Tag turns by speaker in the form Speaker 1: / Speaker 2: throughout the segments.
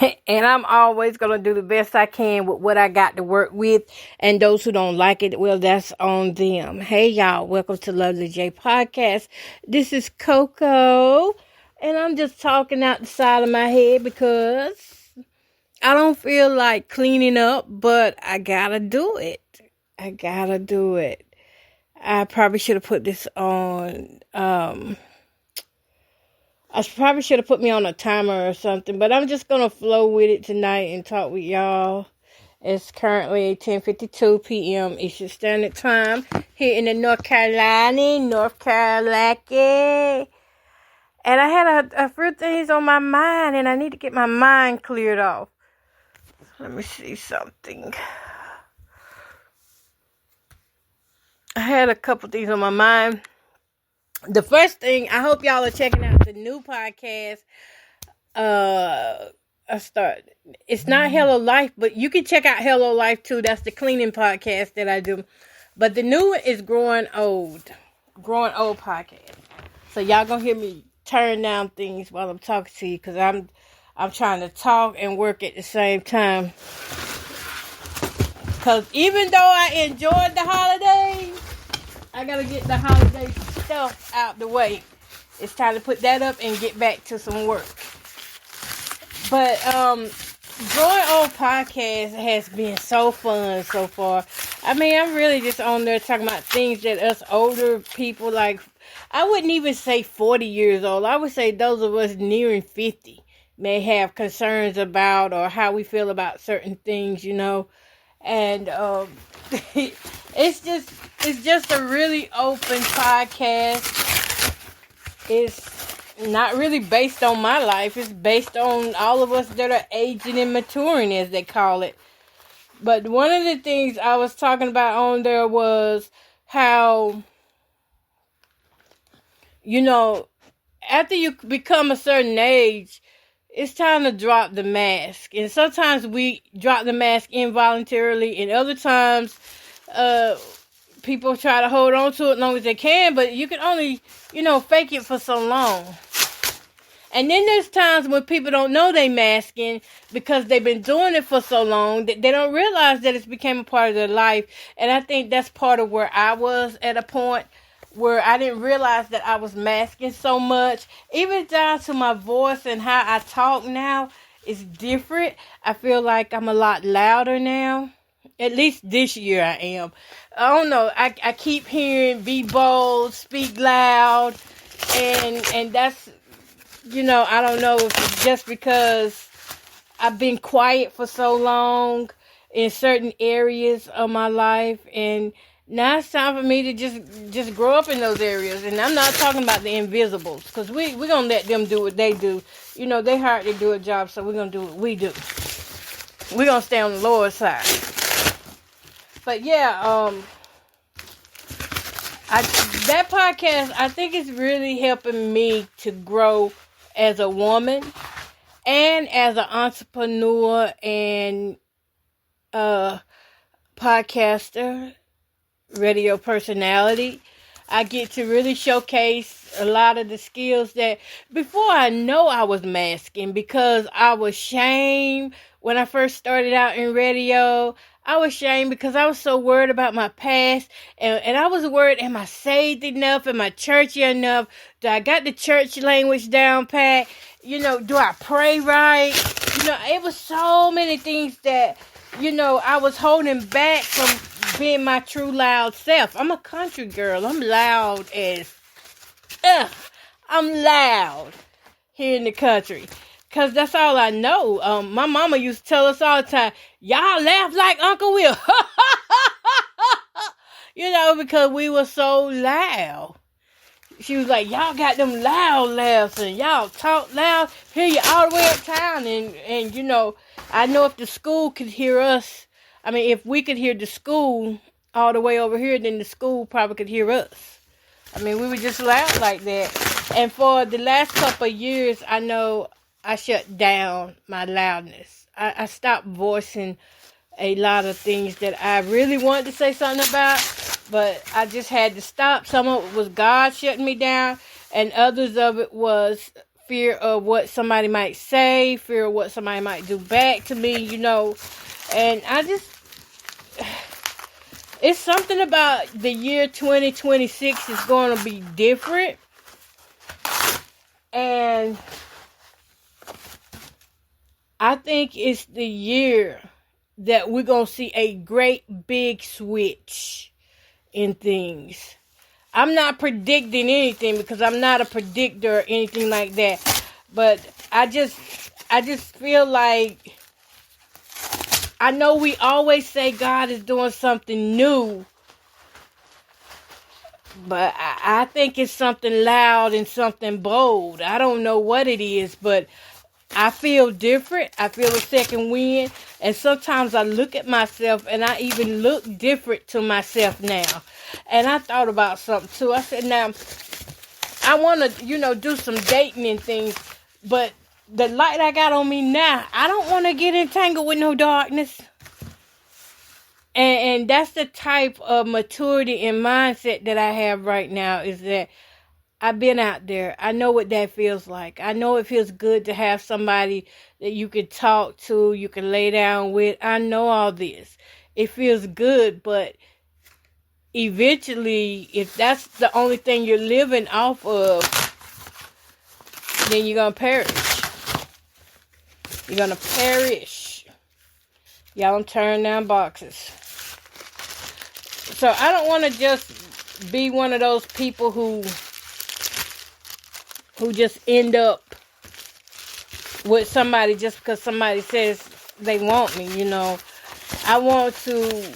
Speaker 1: And I'm always going to do the best I can with what I got to work with. And those who don't like it, well, that's on them. Hey, y'all. Welcome to Lovely J Podcast. This is Coco. And I'm just talking out the side of my head because I don't feel like cleaning up, but I got to do it. I probably should have put this on. I probably should have put me on a timer or something, but I'm just going to flow with it tonight and talk with y'all. It's currently 10:52 p.m. Eastern Standard Time here in the North Carolina. And I had a few things on my mind, and I need to get my mind cleared off. Let me see something. I had a couple things on my mind. The first thing, I hope y'all are checking out the new podcast. It's not Hello Life, but you can check out Hello Life too. That's the cleaning podcast that I do. But the new one is Growing Old podcast. So y'all gonna hear me turn down things while I'm talking to you, because I'm trying to talk and work at the same time. Because even though I enjoyed the holidays, I gotta get the holiday stuff out the way. It's time to put that up and get back to some work. But Growing Old podcast has been so fun so far. I mean, I'm really just on there talking about things that us older people, like, I wouldn't even say 40 years old. I would say those of us nearing 50 may have concerns about, or how we feel about certain things, you know. And it's just a really open podcast. It's not really based on my life. It's based on all of us that are aging and maturing, as they call it. But one of the things I was talking about on there was how, you know, after you become a certain age, it's time to drop the mask. And sometimes we drop the mask involuntarily, and other times people try to hold on to it as long as they can, but you can only, fake it for so long. And then there's times when people don't know they masking because they've been doing it for so long that they don't realize that it's become a part of their life. And I think that's part of where I was at a point where I didn't realize that I was masking so much. Even down to my voice and how I talk now is different. I feel like I'm a lot louder now. At least this year I am. I don't know. I keep hearing be bold, speak loud. And that's, I don't know if it's just because I've been quiet for so long in certain areas of my life, and now it's time for me to just grow up in those areas. And I'm not talking about the invisibles, because we're going to let them do what they do. They hired to do a job, so we're going to do what we do. We're going to stay on the lower side. But yeah, that podcast, I think it's really helping me to grow as a woman and as an entrepreneur and podcaster, radio personality. I get to really showcase a lot of the skills that before I know I was masking, because I was shamed when I first started out in radio. I was shamed because I was so worried about my past, and I was worried, am I saved enough? Am I churchy enough? Do I got the church language down pat? Do I pray right? It was so many things that, I was holding back from being my true loud self. I'm a country girl. I'm loud as, I'm loud here in the country. Because that's all I know. My mama used to tell us all the time, y'all laugh like Uncle Will. Because we were so loud. She was like, y'all got them loud laughs and y'all talk loud. Hear you all the way uptown. And I know if the school could hear us, if we could hear the school all the way over here, then the school probably could hear us. We were just loud like that. And for the last couple of years, I know I shut down my loudness. I stopped voicing a lot of things that I really wanted to say something about, but I just had to stop. Some of it was God shutting me down, and others of it was fear of what somebody might say, fear of what somebody might do back to me, and it's something about the year 2026 is going to be different. And I think it's the year that we're going to see a great big switch in things. I'm not predicting anything because I'm not a predictor or anything like that. But I just feel like, I know we always say God is doing something new, but I think it's something loud and something bold. I don't know what it is, but I feel different. I feel a second wind. And sometimes I look at myself and I even look different to myself now. And I thought about something too. I said, now, I want to, do some dating and things. But the light I got on me now, I don't want to get entangled with no darkness. And that's the type of maturity and mindset that I have right now, is that I've been out there. I know what that feels like. I know it feels good to have somebody that you can talk to, you can lay down with. I know all this. It feels good, but eventually, if that's the only thing you're living off of, then you're going to perish. You're going to perish. Y'all, I'm tearing down boxes. So I don't want to just be one of those people who just end up with somebody just because somebody says they want me, I want to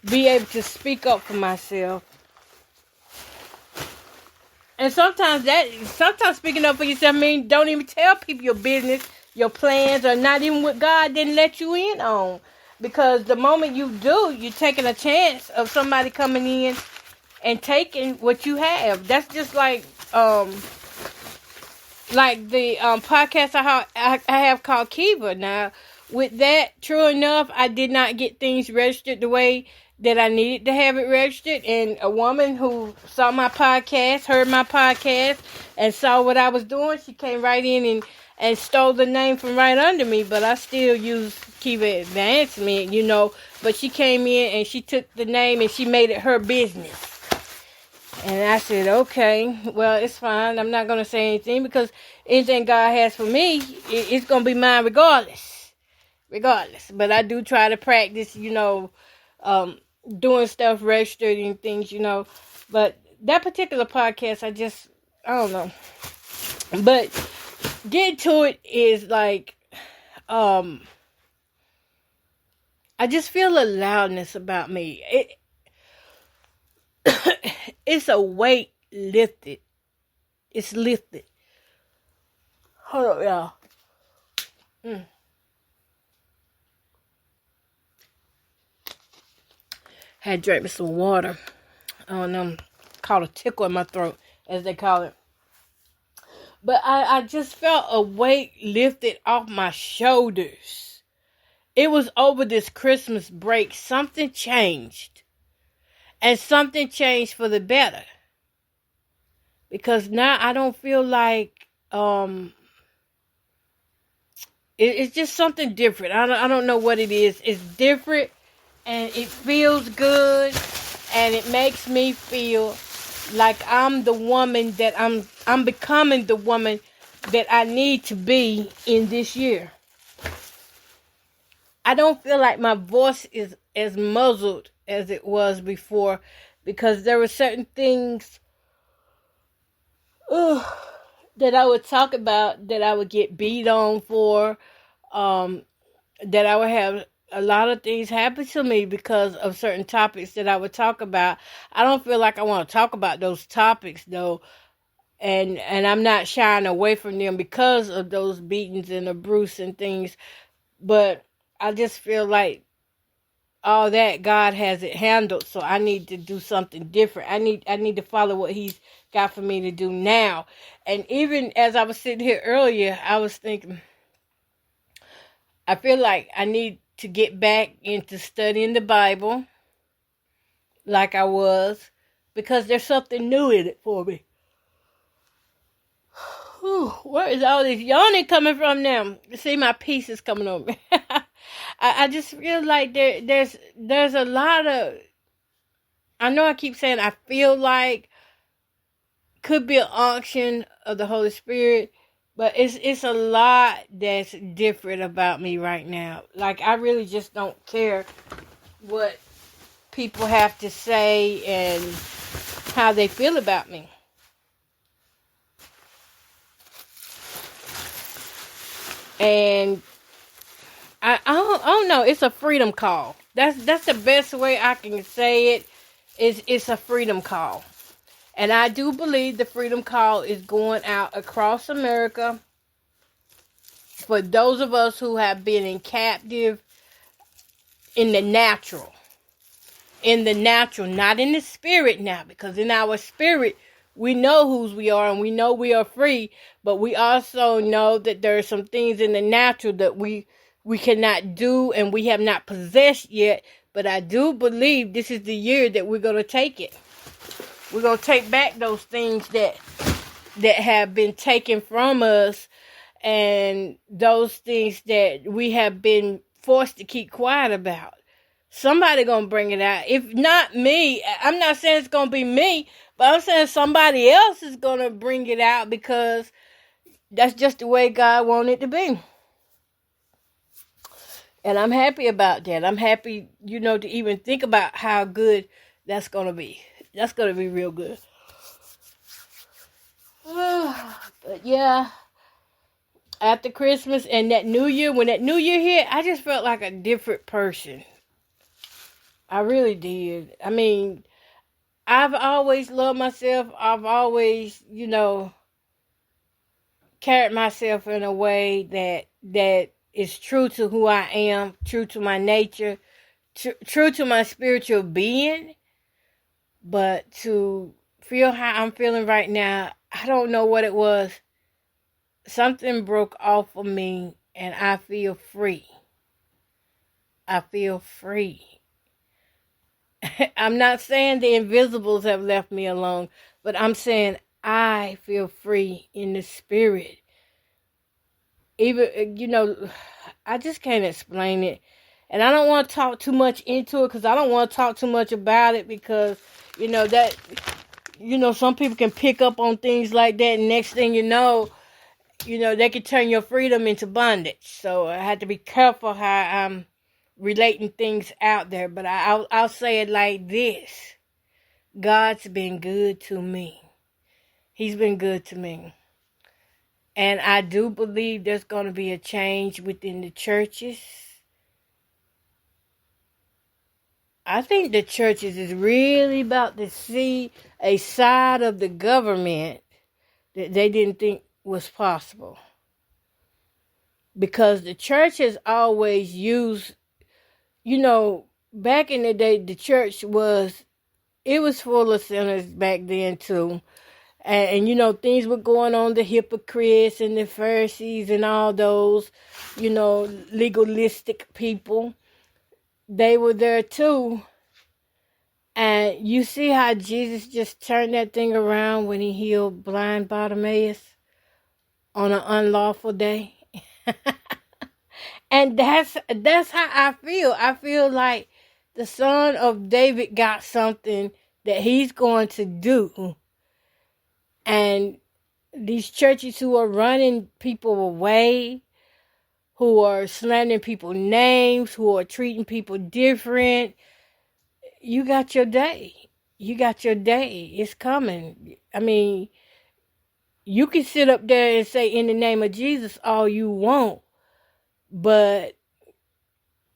Speaker 1: be able to speak up for myself. And sometimes speaking up for yourself means don't even tell people your business, your plans, or not even what God didn't let you in on. Because the moment you do, you're taking a chance of somebody coming in and taking what you have. That's just like the podcast I have called Kiva. Now, with that, true enough, I did not get things registered the way that I needed to have it registered. And a woman who saw my podcast, heard my podcast, and saw what I was doing, she came right in and stole the name from right under me. But I still use Kiva Advancement, But she came in and she took the name and she made it her business. And I said, okay, well, it's fine. I'm not going to say anything because anything God has for me, it's going to be mine regardless. But I do try to practice, doing stuff registered and things, But that particular podcast, I don't know. But getting to it is like, I just feel a loudness about me. It's a weight lifted. It's lifted. Hold up, y'all. Had drank me some water. Caught a tickle in my throat, as they call it. But I just felt a weight lifted off my shoulders. It was over this Christmas break. Something changed. And something changed for the better. Because now I don't feel like it's just something different. I don't know what it is. It's different and it feels good and it makes me feel like I'm the woman that I'm becoming the woman that I need to be in this year. I don't feel like my voice is as muzzled as it was before because there were certain things that I would talk about that I would get beat on for, that I would have a lot of things happen to me because of certain topics that I would talk about. I don't feel like I want to talk about those topics though, and I'm not shying away from them because of those beatings and abuse and things, but I just feel like all that God has it handled, so I need to do something different. I need to follow what He's got for me to do now. And even as I was sitting here earlier, I was thinking, I feel like I need to get back into studying the Bible like I was, because there's something new in it for me. Whew, where is all this yawning coming from now? See, my peace is coming on me. I just feel like there's a lot of, I know I keep saying I feel like, could be an unction of the Holy Spirit, but it's a lot that's different about me right now. Like, I really just don't care what people have to say and how they feel about me. And I don't know. It's a freedom call. That's the best way I can say it. It's a freedom call, and I do believe the freedom call is going out across America for those of us who have been in captive in the natural. In the natural, not in the spirit now, because in our spirit we know whose we are and we know we are free, but we also know that there are some things in the natural that we cannot do and we have not possessed yet. But I do believe this is the year that we're going to take it. We're going to take back those things that have been taken from us, and those things that we have been forced to keep quiet about. Somebody gonna bring it out. If not me, I'm not saying it's gonna be me, but I'm saying somebody else is gonna bring it out, because that's just the way God wanted it to be. And I'm happy about that. I'm happy, to even think about how good that's gonna be. That's gonna be real good. But yeah, after Christmas and that New Year, when that New Year hit, I just felt like a different person. I really did. I mean, I've always loved myself. I've always, carried myself in a way that is true to who I am, true to my nature, true to my spiritual being. But to feel how I'm feeling right now, I don't know what it was. Something broke off of me, and I feel free. I feel free. I'm not saying the invisibles have left me alone, but I'm saying I feel free in the spirit. Even, I just can't explain it. And I don't want to talk too much into it, because I don't want to talk too much about it, because, some people can pick up on things like that, and next thing you know, they can turn your freedom into bondage. So I have to be careful how I'm relating things out there. But I'll say it like this. God's been good to me. He's been good to me. And I do believe there's going to be a change within the churches. I think the churches is really about to see a side of the government that they didn't think was possible. Because the church has always used, back in the day, the church was full of sinners back then too. And things were going on, the hypocrites and the Pharisees and all those, legalistic people. They were there too. And you see how Jesus just turned that thing around when he healed blind Bartimaeus on an unlawful day. And that's how I feel. I feel like the Son of David got something that he's going to do. And these churches who are running people away, who are slandering people's names, who are treating people different, you got your day. You got your day. It's coming. I mean, you can sit up there and say in the name of Jesus all you want, but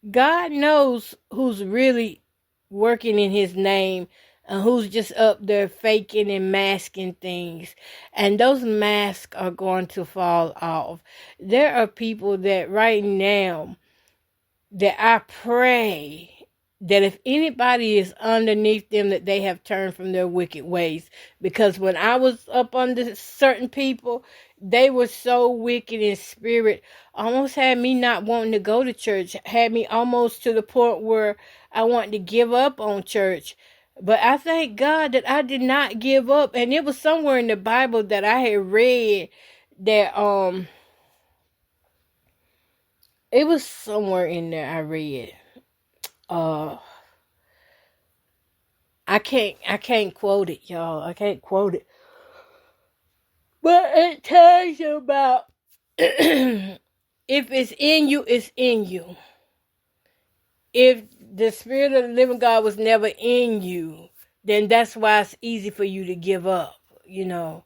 Speaker 1: God knows who's really working in his name and who's just up there faking and masking things. And those masks are going to fall off. There are people that right now that I pray that if anybody is underneath them, that they have turned from their wicked ways. Because when I was up under certain people, they were so wicked in spirit, almost had me not wanting to go to church, had me almost to the point where I wanted to give up on church. But I thank God that I did not give up. And it was somewhere in the Bible that I had read that it was somewhere in there I read. I can't quote it, y'all. I can't quote it. But it tells you about if it's in you, it's in you. If the Spirit of the living God was never in you, then that's why it's easy for you to give up. You know,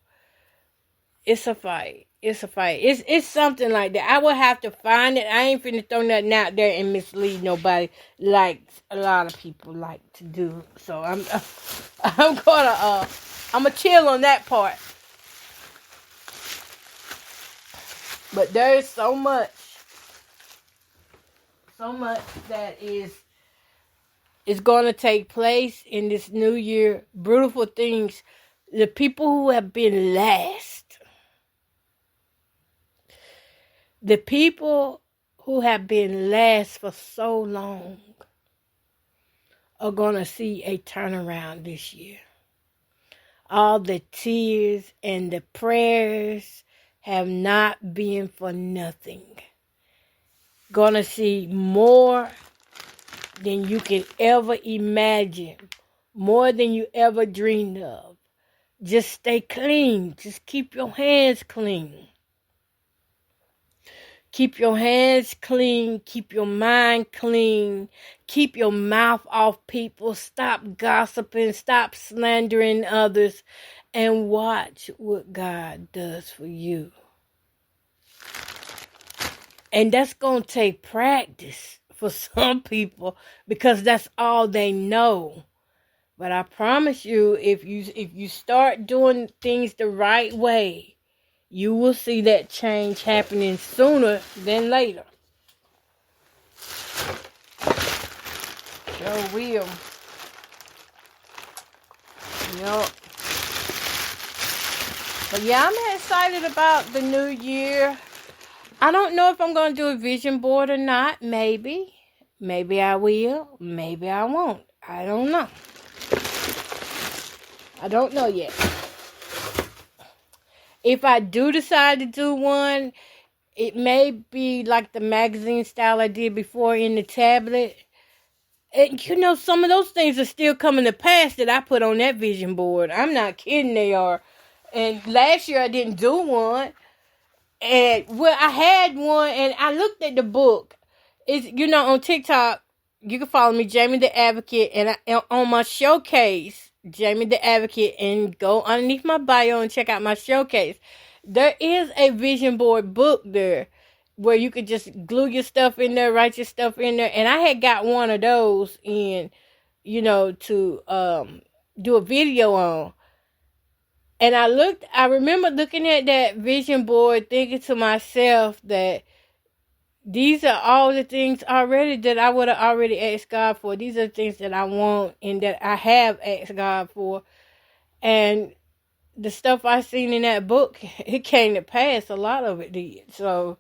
Speaker 1: it's a fight. It's a fight. It's something like that. I will have to find it. I ain't finna throw nothing out there and mislead nobody like a lot of people like to do. So I'm gonna chill on that part. But there is so much that is going to take place in this new year. Beautiful things. The people who have been last. The people who have been last for so long are going to see a turnaround this year. All the tears and the prayers have not been for nothing. Going to see more than you can ever imagine. More than you ever dreamed of. Just stay clean. Just keep your hands clean. Keep your hands clean. Keep your mind clean. Keep your mouth off people. Stop gossiping. Stop slandering others. And watch what God does for you. And that's going to take practice for some people because that's all they know. But I promise you, if you start doing things the right way, you will see that change happening sooner than later. Sure will. Yup. But yeah, I'm excited about the new year. I don't know if I'm going to do a vision board or not. Maybe. Maybe I will. Maybe I won't. I don't know. I don't know yet. If I do decide to do one, it may be like the magazine style I did before in the tablet. And you know, some of those things are still coming to pass that I put on that vision board. I'm not kidding, they are. And last year I didn't do one. And well, I had one and I looked at the book. It's, you know, on TikTok, you can follow me, Jamie the Advocate, and on my showcase, Jamie the Advocate, and go underneath my bio and check out my showcase. There is a vision board book there where you could just glue your stuff in there, write your stuff in there. And I had got one of those in, you know, to do a video on. And I remember looking at that vision board thinking to myself that these are all the things already that I would have already asked God for. These are the things that I want and that I have asked God for. And the stuff I seen in that book, it came to pass. A lot of it did. So,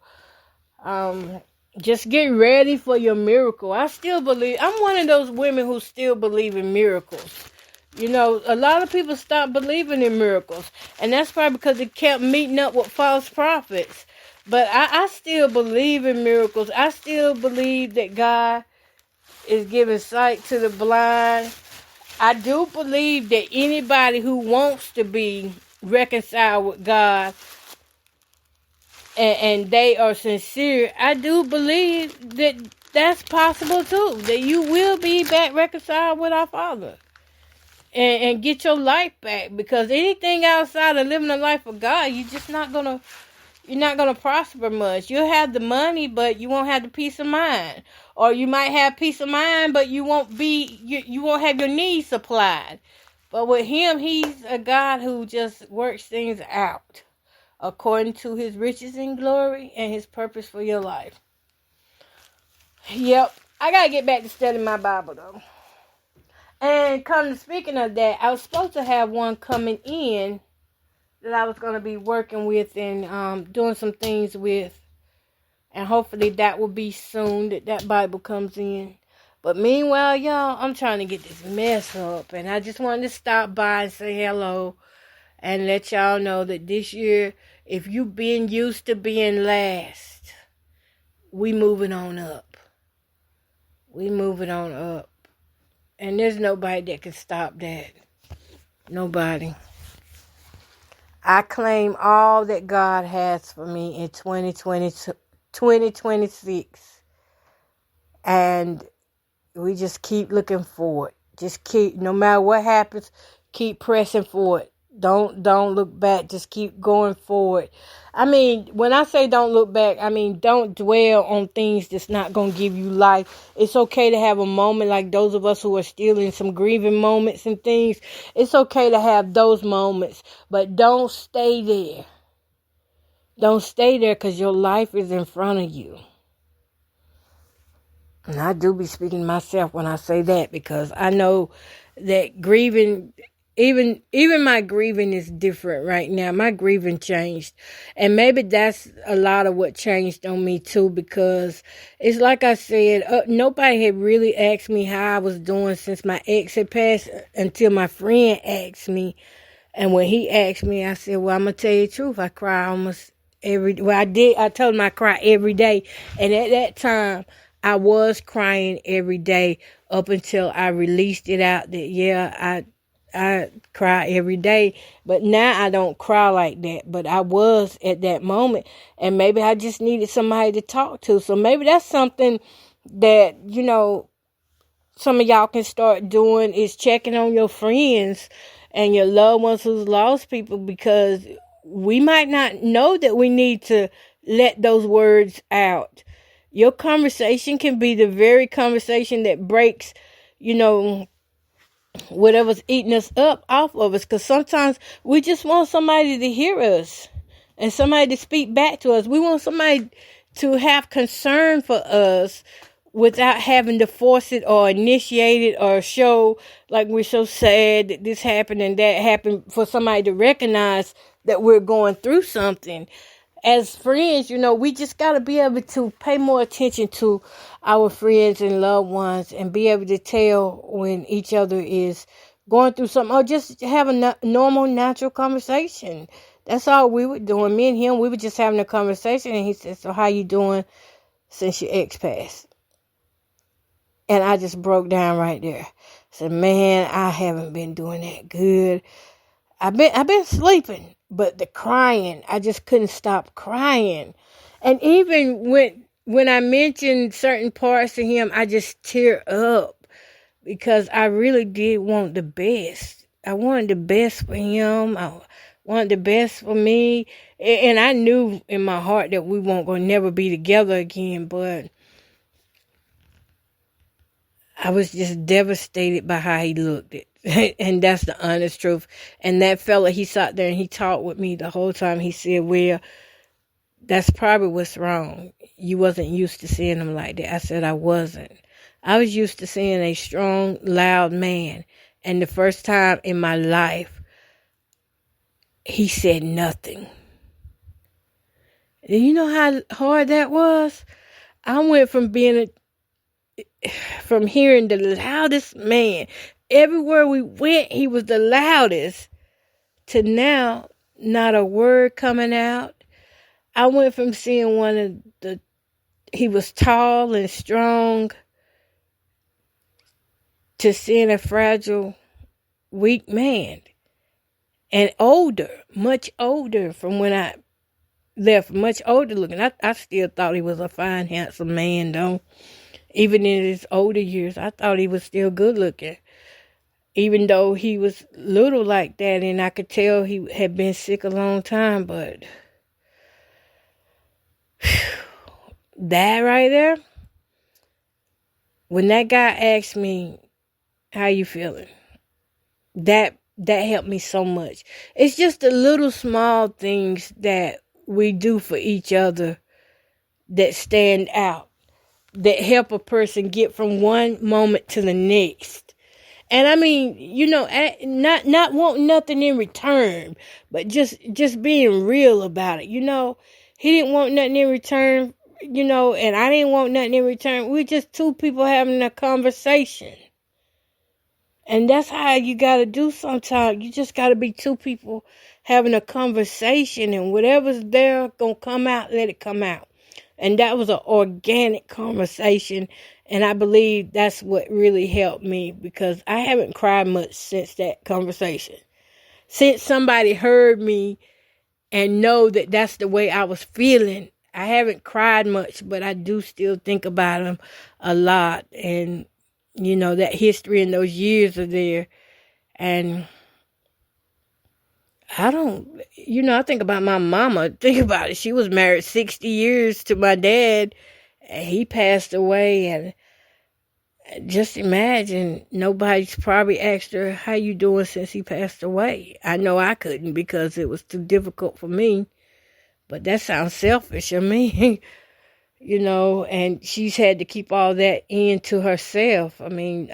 Speaker 1: just get ready for your miracle. I still believe. I'm one of those women who still believe in miracles. You know, a lot of people stopped believing in miracles. And that's probably because they kept meeting up with false prophets. But I still believe in miracles. I still believe that God is giving sight to the blind. I do believe that anybody who wants to be reconciled with God and they are sincere, I do believe that that's possible too. That you will be back reconciled with our Father. And get your life back. Because anything outside of living the life of God, you're not gonna prosper much. You'll have the money, but you won't have the peace of mind. Or you might have peace of mind, but you won't have your needs supplied. But with Him, He's a God who just works things out according to His riches and glory and His purpose for your life. Yep, I gotta get back to studying my Bible though. And speaking of that, I was supposed to have one coming in that I was going to be working with and doing some things with. And hopefully that will be soon that Bible comes in. But meanwhile, y'all, I'm trying to get this mess up. And I just wanted to stop by and say hello. And let y'all know that this year If you been used to being last, we moving on up. We moving on up. And there's nobody that can stop that. Nobody. I claim all that God has for me in 2026. And we just keep looking forward. Just keep, no matter what happens, keep pressing forward. Don't look back. Just keep going forward. I mean, when I say don't look back, I mean don't dwell on things that's not going to give you life. It's okay to have a moment like those of us who are still in some grieving moments and things. It's okay to have those moments, but don't stay there. Don't stay there because your life is in front of you. And I do be speaking to myself when I say that, because I know that grieving, even my grieving is different right now. My grieving changed. And maybe that's a lot of what changed on me too, because it's like I said, nobody had really asked me how I was doing since my ex had passed until my friend asked me. And when he asked me, I said, well, I'm going to tell you the truth. I cry almost I told him I cry every day. And at that time, I was crying every day up until I released it out that, yeah, I cry every day. But now I don't cry like that. But I was at that moment. And maybe I just needed somebody to talk to. So maybe that's something that, some of y'all can start doing, is checking on your friends and your loved ones who's lost people, because we might not know that we need to let those words out. Your conversation can be the very conversation that breaks, whatever's eating us up off of us. Because sometimes we just want somebody to hear us and somebody to speak back to us. We want somebody to have concern for us without having to force it or initiate it or show like we're so sad that this happened and that happened, for somebody to recognize that we're going through something. As friends, we just got to be able to pay more attention to our friends and loved ones and be able to tell when each other is going through something, or just have a normal, natural conversation. That's all we were doing. Me and him, we were just having a conversation, and he said, so how you doing since your ex passed? And I just broke down right there. I said, man, I haven't been doing that good. I've been sleeping, but the crying, I just couldn't stop crying. And even when I mentioned certain parts to him, I just tear up, because I really did want the best. I wanted the best for him. I wanted the best for me. And I knew in my heart that we weren't going to never be together again, but I was just devastated by how he looked. And that's the honest truth. And that fella, he sat there and he talked with me the whole time. He said, well, that's probably what's wrong. You wasn't used to seeing him like that. I said, I wasn't. I was used to seeing a strong, loud man. And the first time in my life, he said nothing. And you know how hard that was? I went from from hearing the loudest man. Everywhere we went, he was the loudest, to now not a word coming out. I went from seeing he was tall and strong, to seeing a fragile, weak man. And older, much older from when I left, much older looking. I still thought he was a fine, handsome man, though. Even in his older years, I thought he was still good looking. Even though he was little like that, and I could tell he had been sick a long time, but that right there, when that guy asked me, how you feeling? That helped me so much. It's just the little small things that we do for each other that stand out, that help a person get from one moment to the next. And I mean, not wanting nothing in return, but just being real about it. He didn't want nothing in return, and I didn't want nothing in return. We're just two people having a conversation. And that's how you got to do sometimes. You just got to be two people having a conversation, and whatever's there gonna come out, let it come out. And that was an organic conversation, and I believe that's what really helped me, because I haven't cried much since that conversation. Since somebody heard me and know that that's the way I was feeling, I haven't cried much, but I do still think about them a lot. And, that history and those years are there. And I think about my mama. Think about it. She was married 60 years to my dad, and he passed away. And just imagine, nobody's probably asked her, how you doing since he passed away? I know I couldn't, because it was too difficult for me. But that sounds selfish of me, and she's had to keep all that in to herself. I mean,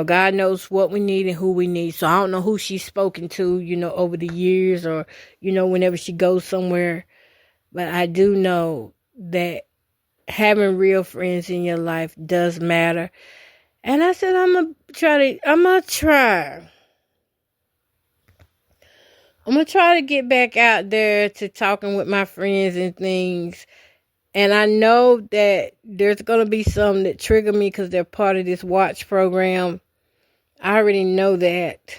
Speaker 1: God knows what we need and who we need. So I don't know who she's spoken to, over the years, or, whenever she goes somewhere. But I do know that having real friends in your life does matter. And I said, I'm going to try to get back out there to talking with my friends and things. And I know that there's going to be some that trigger me because they're part of this watch program. I already know that.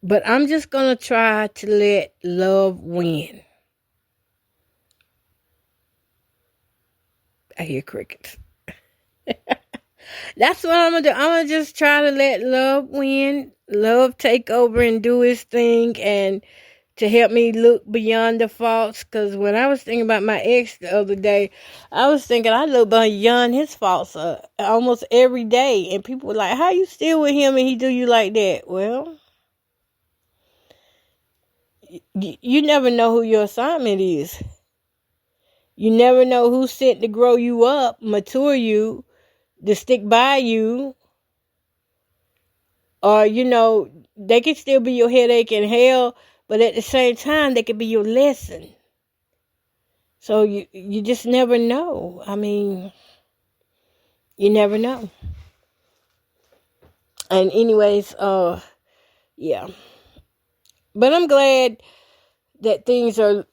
Speaker 1: But I'm just going to try to let love win. I hear crickets. That's what I'm going to do. I'm going to just try to let love win. Love take over and do its thing, and to help me look beyond the faults. Because when I was thinking about my ex the other day, I was thinking I look beyond his faults almost every day. And people were like, how you still with him and he do you like that? Well, you never know who your assignment is. You never know who's sent to grow you up, mature you, to stick by you. Or, they can still be your headache and hell, but at the same time, they could be your lesson. So you just never know. I mean, you never know. And anyways, yeah. But I'm glad that things are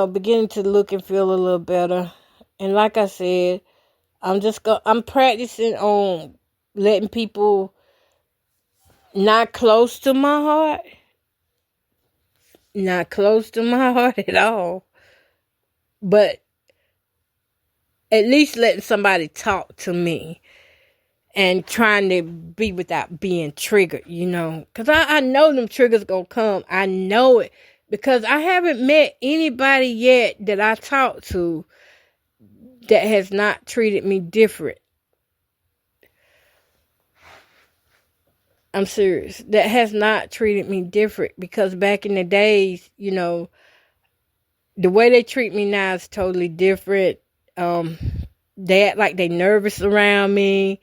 Speaker 1: beginning to look and feel a little better. And like I said, I'm practicing on letting people not close to my heart at all, but at least letting somebody talk to me and trying to be without being triggered, because I know them triggers gonna come. I know it, because I haven't met anybody yet that I talk to that has not treated me different. I'm serious. That has not treated me different, because back in the days, the way they treat me now is totally different. They act like they nervous around me.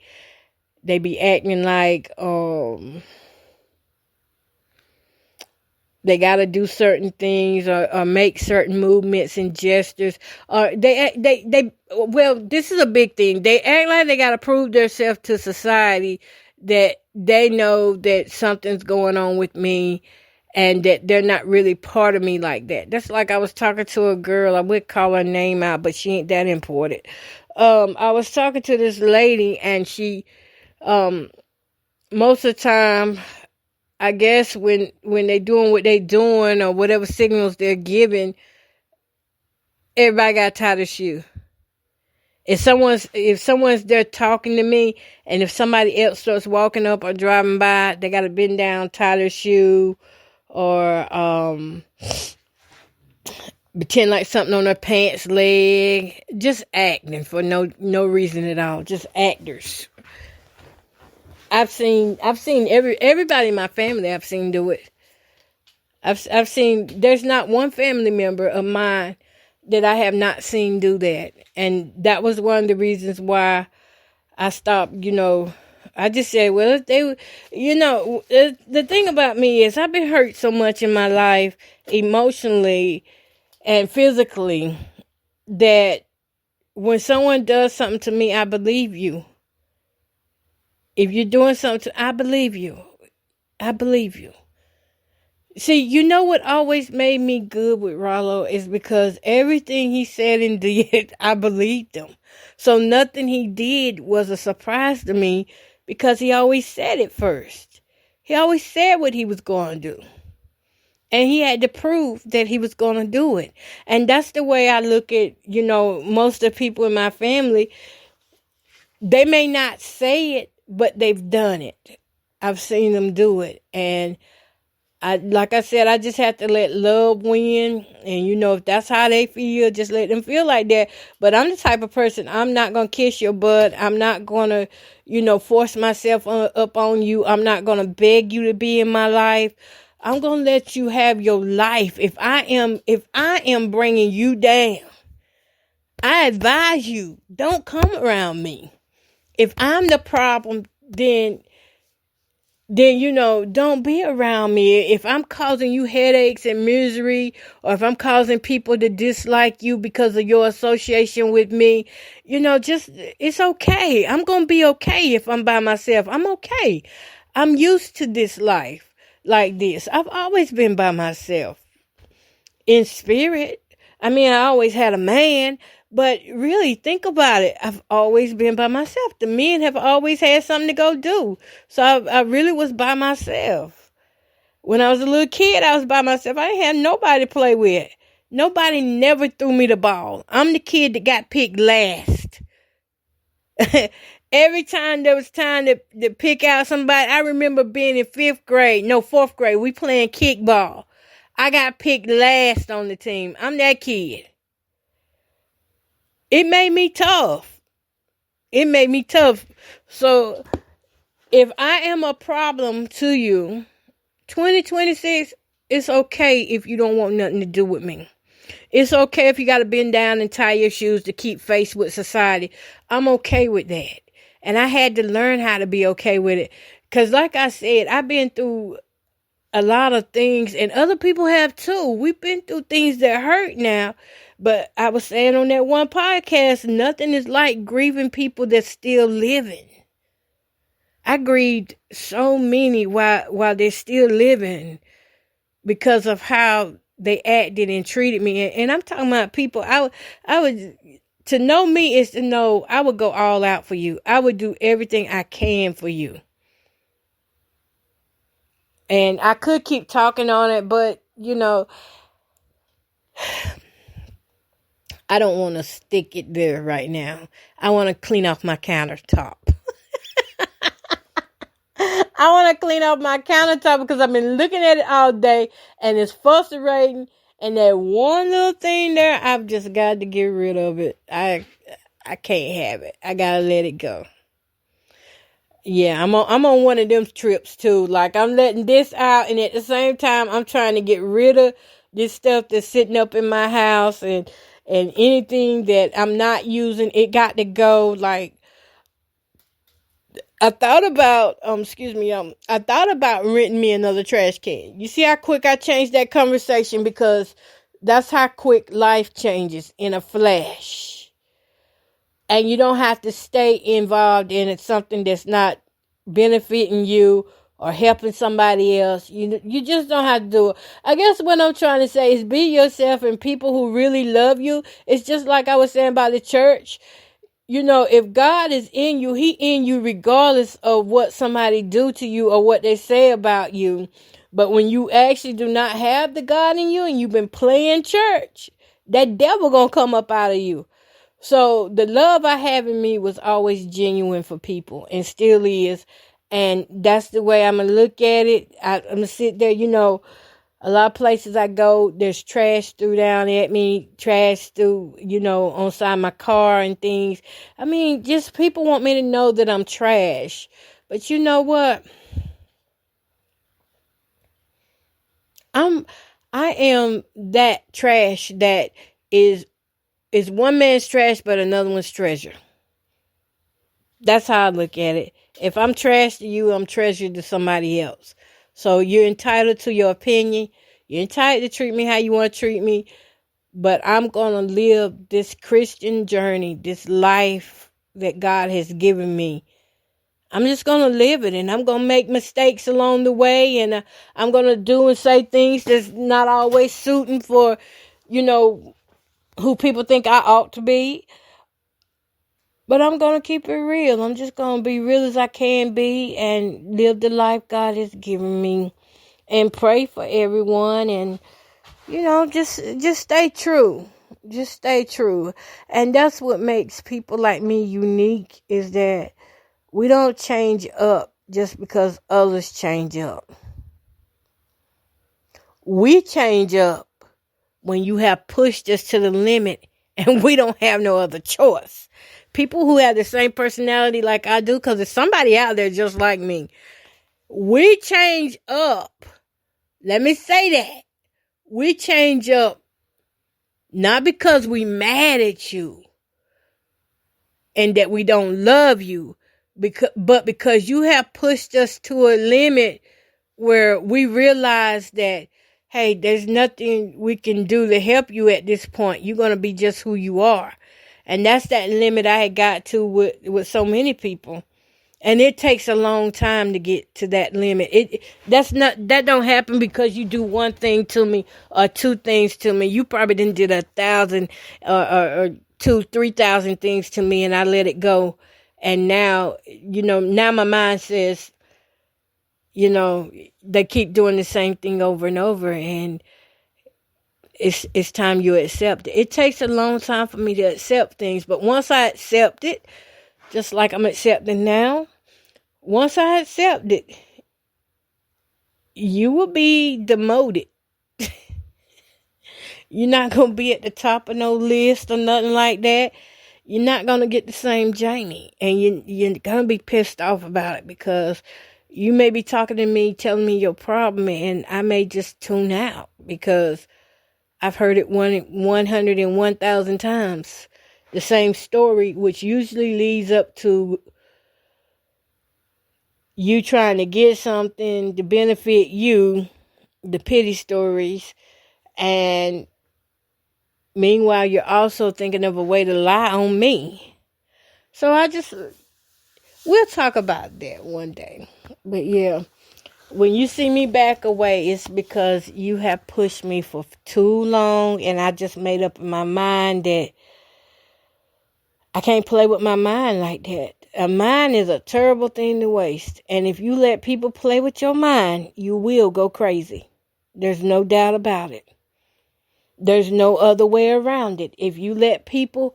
Speaker 1: They be acting like they got to do certain things or make certain movements and gestures. Or this is a big thing. They act like they got to prove themselves to society that they know that something's going on with me and that they're not really part of me like that. That's like I was talking to a girl. I would call her name out, but she ain't that important. I was talking to this lady, and she, most of the time, I guess when they doing what they doing or whatever signals they're giving, everybody got tied their shoe. If someone's there talking to me, and if somebody else starts walking up or driving by, they got to bend down, tie their shoe, or pretend like something on their pants leg, just acting for no reason at all, just actors. I've seen everybody in my family. I've seen do it. I've seen. There's not one family member of mine that I have not seen do that, and that was one of the reasons why I stopped. I just said, well, if they, the thing about me is I've been hurt so much in my life, emotionally and physically, that when someone does something to me, I believe you. If you're doing something I believe you. I believe you. See, you know what always made me good with Rollo is because everything he said and did, I believed him. So nothing he did was a surprise to me because he always said it first. He always said what he was going to do. And he had to prove that he was going to do it. And that's the way I look at, most of the people in my family. They may not say it, but they've done it. I've seen them do it. And like I said, I just have to let love win. And, if that's how they feel, just let them feel like that. But I'm the type of person, I'm not going to kiss your butt. I'm not going to, force myself up on you. I'm not going to beg you to be in my life. I'm going to let you have your life. If I am bringing you down, I advise you, don't come around me. If I'm the problem, then don't be around me. If I'm causing you headaches and misery, or if I'm causing people to dislike you because of your association with me, it's okay. I'm going to be okay if I'm by myself. I'm okay. I'm used to this life like this. I've always been by myself in spirit. I always had a man, but really think about it. I've always been by myself. The men have always had something to go do. So I really was by myself. When I was a little kid, I was by myself. I didn't have nobody to play with. Nobody never threw me the ball. I'm the kid that got picked last. Every time there was time to pick out somebody, I remember being in 4th grade. We playing kickball. I got picked last on the team. I'm that kid. It made me tough. So if I am a problem to you, 2026, it's okay if you don't want nothing to do with me. It's okay if you got to bend down and tie your shoes to keep face with society. I'm okay with that. And I had to learn how to be okay with it. Because like I said, I've been through a lot of things, and other people have too. We've been through things that hurt now. But I was saying on that one podcast, nothing is like grieving people that's still living. I grieved so many while they're still living because of how they acted and treated me. And I'm talking about people, I would, to know me is to know I would go all out for you. I would do everything I can for you. And I could keep talking on it, but, I don't want to stick it there right now. I want to clean off my countertop. I want to clean off my countertop because I've been looking at it all day and it's frustrating. And that one little thing there, I've just got to get rid of it. I can't have it. I got to let it go. Yeah, I'm on one of them trips too. Like I'm letting this out, and at the same time, I'm trying to get rid of this stuff that's sitting up in my house and anything that I'm not using, it got to go. Like I thought about, I thought about renting me another trash can. You see how quick I changed that conversation, because that's how quick life changes in a flash. And you don't have to stay involved in it, something that's not benefiting you or helping somebody else. You just don't have to do it. I guess what I'm trying to say is be yourself, and people who really love you. It's just like I was saying about the church. If God is in you, He in you regardless of what somebody do to you or what they say about you. But when you actually do not have the God in you and you've been playing church, that devil gonna come up out of you. So the love I have in me was always genuine for people and still is. And that's the way I'm going to look at it. I'm going to sit there, a lot of places I go, there's trash threw down at me, trash threw, on side my car and things. Just people want me to know that I'm trash. But you know what? I am that trash that is one man's trash, but another one's treasure. That's how I look at it. If I'm trash to you, I'm treasure to somebody else. So you're entitled to your opinion. You're entitled to treat me how you want to treat me. But I'm going to live this Christian journey, this life that God has given me. I'm just going to live it, and I'm going to make mistakes along the way, and I'm going to do and say things that's not always suiting for, who people think I ought to be. But I'm going to keep it real. I'm just going to be real as I can be and live the life God has given me and pray for everyone and, just stay true. Just stay true. And that's what makes people like me unique, is that we don't change up just because others change up. We change up when you have pushed us to the limit and we don't have no other choice. People who have the same personality like I do, because there's somebody out there just like me, we change up. Let me say that. We change up not because we mad at you and that we don't love you, but because you have pushed us to a limit where we realize that, hey, there's nothing we can do to help you at this point. You're going to be just who you are. And that's that limit I had got to with so many people. And it takes a long time to get to that limit. That don't happen because you do one thing to me or two things to me. You probably did 1,000 or 2,000-3,000 things to me, and I let it go. And now, now my mind says, they keep doing the same thing over and over, and it's time you accept it. It takes a long time for me to accept things, but once I accept it, just like I'm accepting now, once I accept it, you will be demoted. You're not going to be at the top of no list or nothing like that. You're not going to get the same Janie. And you're going to be pissed off about it, because you may be talking to me, telling me your problem, and I may just tune out because I've heard it 101,000 times. The same story, which usually leads up to you trying to get something to benefit you, the pity stories, and meanwhile, you're also thinking of a way to lie on me. So we'll talk about that one day. But yeah, when you see me back away, it's because you have pushed me for too long, and I just made up in my mind that I can't play with my mind like that. A mind is a terrible thing to waste. And if you let people play with your mind, you will go crazy. There's no doubt about it. There's no other way around it. If you let people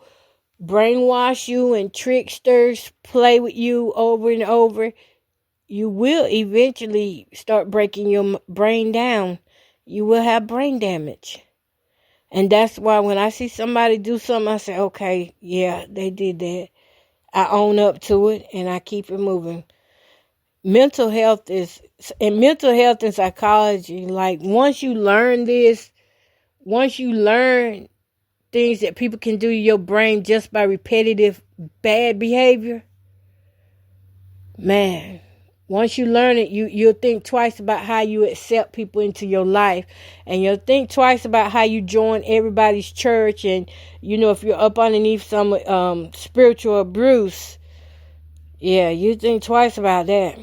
Speaker 1: brainwash you and tricksters play with you over and over, you will eventually start breaking your brain down. You will have brain damage. And that's why when I see somebody do something, I say, okay, yeah, they did that. I own up to it and I keep it moving. Mental health and psychology, like once you learn things that people can do to your brain just by repetitive bad behavior, man, once you learn it, you'll think twice about how you accept people into your life. And you'll think twice about how you join everybody's church. And, if you're up underneath some spiritual abuse, yeah, you think twice about that.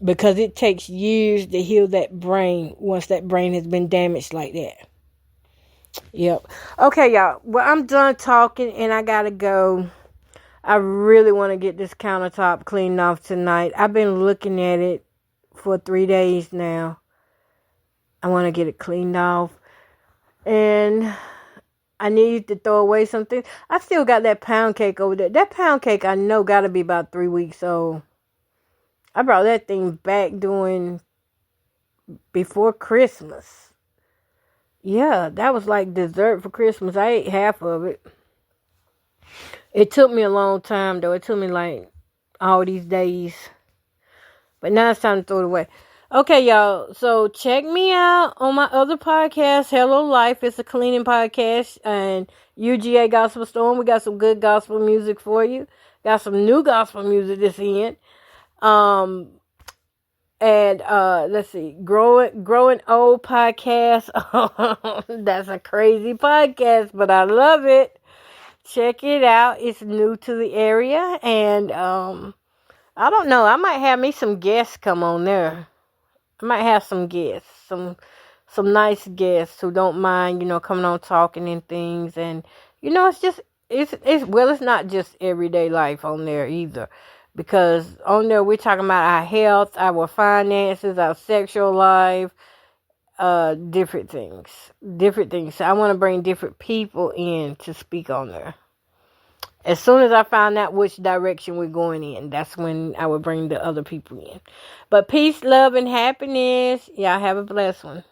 Speaker 1: Because it takes years to heal that brain once that brain has been damaged like that. Yep. Okay, y'all. Well, I'm done talking and I gotta go. I really want to get this countertop cleaned off tonight. I've been looking at it for 3 days now. I want to get it cleaned off. And I need to throw away something. I still got that pound cake over there. That pound cake I know got to be about 3 weeks old. I brought that thing back before Christmas. Yeah, that was like dessert for Christmas. I ate half of it. It took me a long time, though. It took me like all these days. But now it's time to throw it away. Okay, y'all. So check me out on my other podcast, Hello Life. It's a cleaning podcast. And UGA Gospel Storm. We got some good gospel music for you. Got some new gospel music this end. And let's see, growing old podcast. That's a crazy podcast, but I love it. Check it out. It's new to the area, and I don't know. I might have me some guests come on there. I might have some guests, some nice guests who don't mind, coming on talking and things. And it's just it's not just everyday life on there either, because on there we're talking about our health, our finances, our sexual life, different things. So I want to bring different people in to speak on there. As soon as I find out which direction we're going in, that's when I will bring the other people in. But peace, love, and happiness. Y'all have a blessed one.